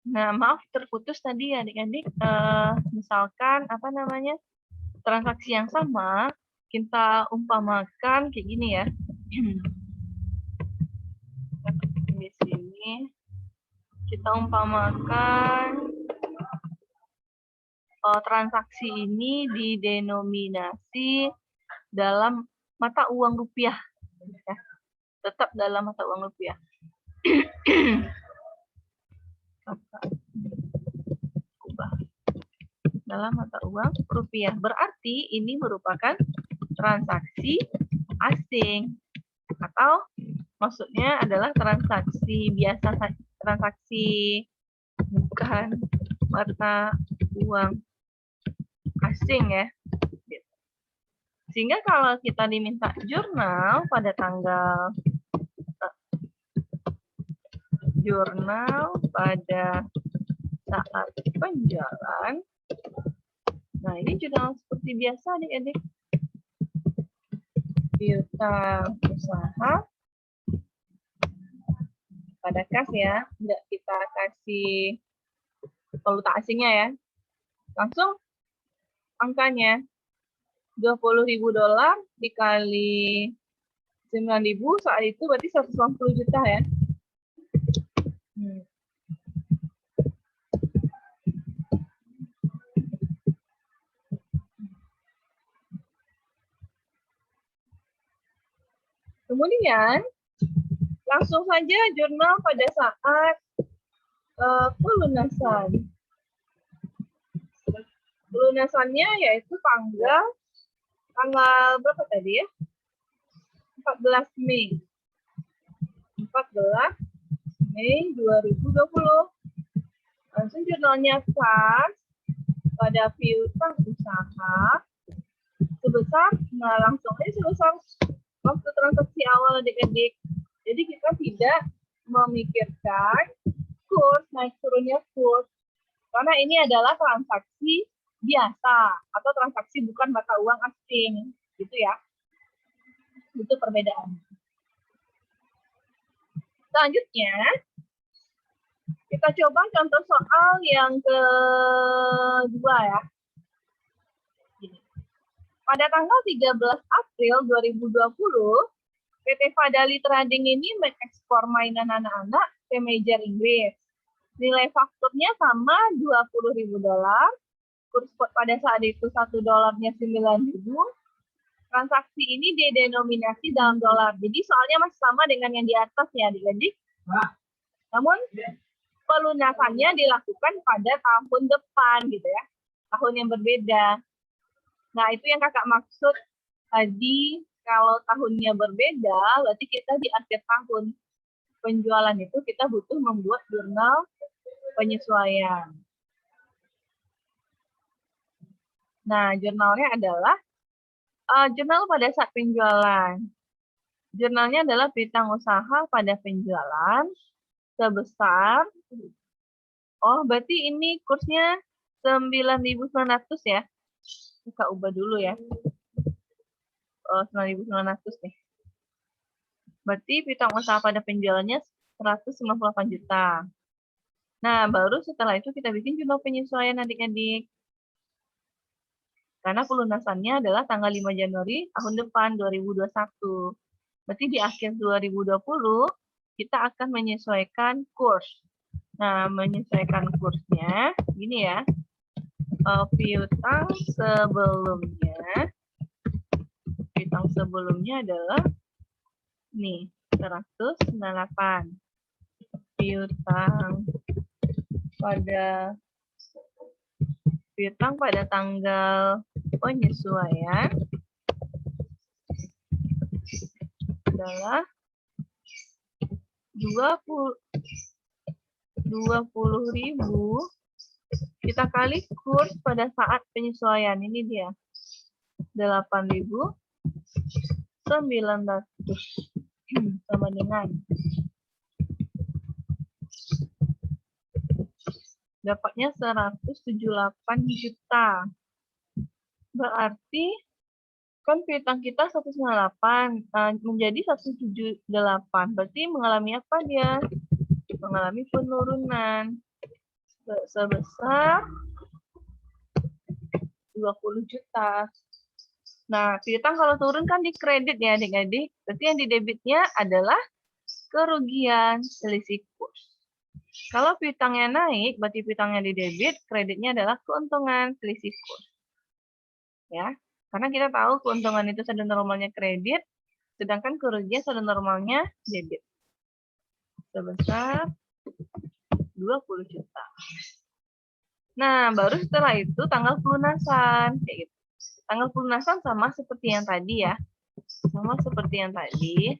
Nah, maaf terputus tadi adik-adik. Misalkan apa namanya transaksi yang sama kita umpamakan kayak gini ya. Di sini kita umpamakan transaksi ini didenominasi dalam mata uang rupiah, ya. Tetap dalam mata uang rupiah. Dalam mata uang rupiah. Berarti ini merupakan transaksi asing. Atau maksudnya adalah transaksi biasa, transaksi bukan mata uang asing ya. Sehingga kalau kita diminta jurnal pada tanggal saat penjualan. Nah, ini jurnal seperti biasa adik-adik. Piutang usaha pada kas ya, tidak kita kasih valuta asingnya ya. Langsung angkanya $20.000 dikali 9.000 saat itu berarti 180 juta ya. Kemudian langsung saja jurnal pada saat pelunasan. Pelunasannya yaitu tanggal berapa tadi ya? 14 Mei. 14 Mei 2020. Langsung jurnalnya kas pada piutang usaha sebesar, nah langsung aja sebesar waktu transaksi awal adik-adik. Jadi kita tidak memikirkan kurs, naik turunnya kurs. Karena ini adalah transaksi biasa atau transaksi bukan mata uang asing. Gitu ya. Itu perbedaan. Selanjutnya, kita coba contoh soal yang kedua ya. Pada tanggal 13 April 2020, PT Fadali Trading ini mengekspor mainan anak-anak ke Major Inggris. Nilai fakturnya sama $20.000. Kurs pada saat itu $1-nya 9.000. Transaksi ini didenominasi dalam dolar. Jadi soalnya masih sama dengan yang di atas ya adik-adik. Namun pelunasannya dilakukan pada tahun depan gitu ya. Tahun yang berbeda. Nah, itu yang kakak maksud tadi, kalau tahunnya berbeda, berarti kita di akhir tahun penjualan itu kita butuh membuat jurnal penyesuaian. Nah, jurnalnya adalah jurnal pada saat penjualan. Jurnalnya adalah piutang usaha pada penjualan sebesar, berarti ini kursnya 9.900 ya. Kita ubah dulu ya. 9.900 nih. Berarti piutang usaha pada penjualannya 198 juta. Nah, baru setelah itu kita bikin jurnal penyesuaian adik-adik. Karena pelunasannya adalah tanggal 5 Januari tahun depan 2021. Berarti di akhir 2020 kita akan menyesuaikan kurs. Nah, menyesuaikan kursnya gini ya. Piutang sebelumnya adalah nih 198. Piutang pada tanggal penyesuaian adalah 20.000 kita kali kurs pada saat penyesuaian. Ini dia. 8.900 sama dengan dapatnya 178 juta. Berarti kan piutang kita 198 menjadi 178. Berarti mengalami apa dia? Mengalami penurunan. sebesar 20 juta. Nah, piutang kalau turun kan di kredit ya adik-adik. Berarti yang di debitnya adalah kerugian selisih kurs. Kalau piutangnya naik, berarti piutangnya di debit, kreditnya adalah keuntungan selisih kurs. Ya, karena kita tahu keuntungan itu saldo normalnya kredit, sedangkan kerugian saldo normalnya debit. Sebesar 20 juta. Nah, baru setelah itu tanggal pelunasan. Kayak gitu. Tanggal pelunasan sama seperti yang tadi ya. Sama seperti yang tadi.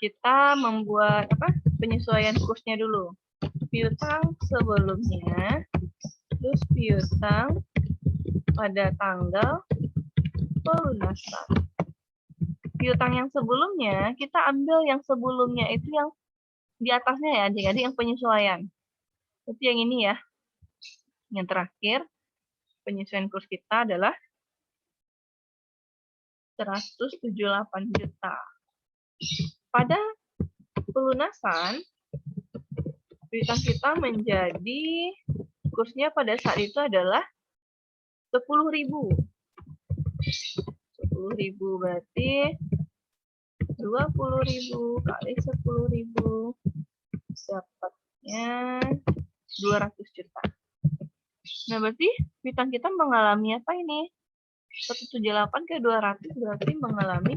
Kita membuat penyesuaian kursnya dulu. Piutang sebelumnya, terus piutang pada tanggal pelunasan. Piutang yang sebelumnya, kita ambil yang sebelumnya itu yang di atasnya ya, adik-adik, yang penyesuaian. Itu yang ini ya. Yang terakhir, penyesuaian kurs kita adalah 178 juta. Pada pelunasan, piutang kita menjadi kursnya pada saat itu adalah 10.000. 10.000 berarti 20.000 kali 10.000 dapatnya 200 juta. Nah, berarti piutang kita mengalami apa ini? 178 ke 200 berarti mengalami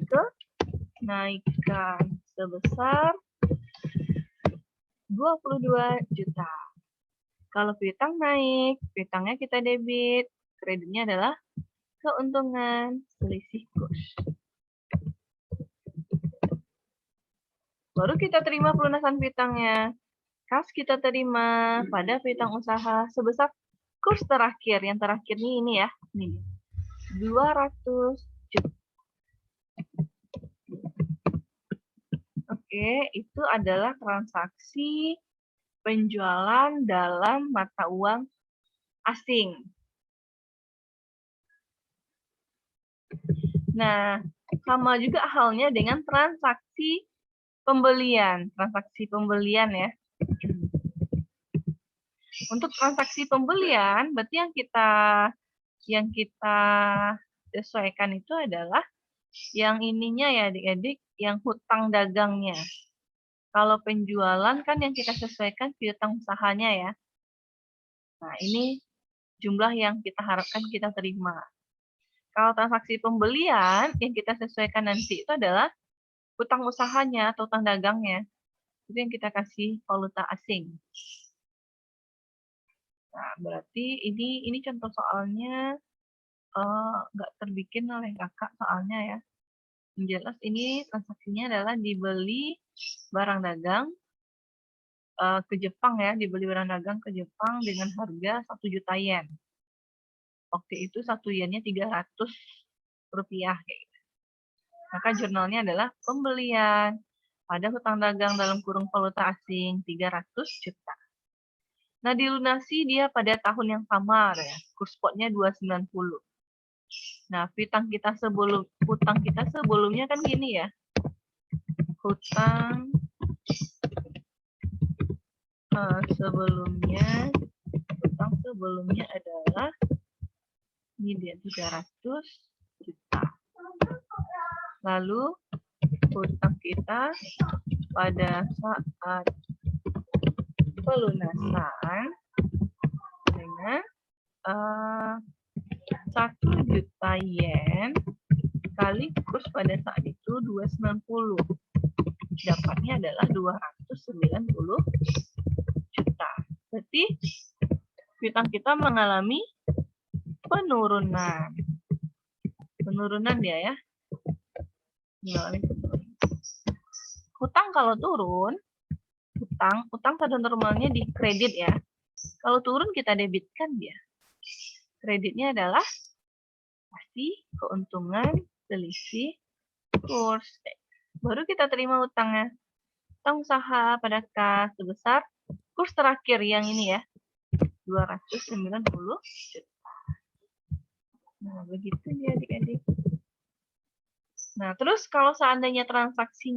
kenaikan sebesar 22 juta. Kalau piutang naik, piutangnya kita debit, kreditnya adalah keuntungan selisih kurs. Baru kita terima pelunasan piutangnya. Kas kita terima pada piutang usaha sebesar kurs terakhir. Yang terakhir ini ya. Ini. 200 juta. Oke, itu adalah transaksi penjualan dalam mata uang asing. Nah, sama juga halnya dengan transaksi pembelian. Transaksi pembelian ya. Untuk transaksi pembelian, berarti yang kita sesuaikan itu adalah yang ininya ya adik-adik, yang hutang dagangnya. Kalau penjualan kan yang kita sesuaikan piutang usahanya ya. Nah, ini jumlah yang kita harapkan kita terima. Kalau transaksi pembelian, yang kita sesuaikan nanti itu adalah hutang usahanya atau hutang dagangnya. Itu yang kita kasih valuta asing. Nah, berarti ini contoh soalnya nggak terbikin oleh kakak soalnya ya. Yang jelas ini transaksinya adalah dibeli barang dagang ke Jepang ya, dibeli barang dagang ke Jepang dengan harga 1 juta yen. Waktu itu 1 yennya 300 rupiah. Kayak gitu. Maka jurnalnya adalah pembelian pada hutang dagang dalam kurung valuta asing 300 juta. Nah, dilunasi dia pada tahun yang sama ya. Kurs spotnya 290. Nah, hutang kita sebelumnya kan gini ya. Hutang sebelumnya adalah ini dia 300 juta. Lalu hutang kita pada saat pelunasan dengan 1 juta yen kali kurs pada saat itu 290. Dapatnya adalah 290 juta. Berarti piutang kita mengalami penurunan. Penurunan dia ya. Hutang kalau turun, utang pada normalnya di kredit ya. Kalau turun kita debitkan dia. Kreditnya adalah pasti keuntungan selisih kurs. Baru kita terima utangnya. Utang usaha pada kas sebesar kurs terakhir yang ini ya. 290 juta. Nah, begitu dia adik-adik. Nah, terus kalau seandainya transaksi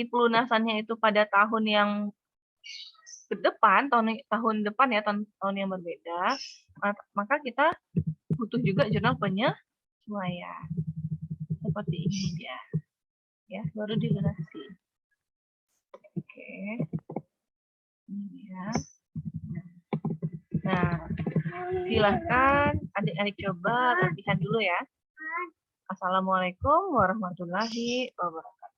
pelunasannya itu pada tahun yang depan, tahun depan ya, tahun yang berbeda, maka kita butuh juga jurnal penyesuaian. Seperti ini dia. Ya, baru dilunasi. Oke. Ini ya. Nah, silahkan adik-adik coba latihan dulu ya. Assalamualaikum warahmatullahi wabarakatuh.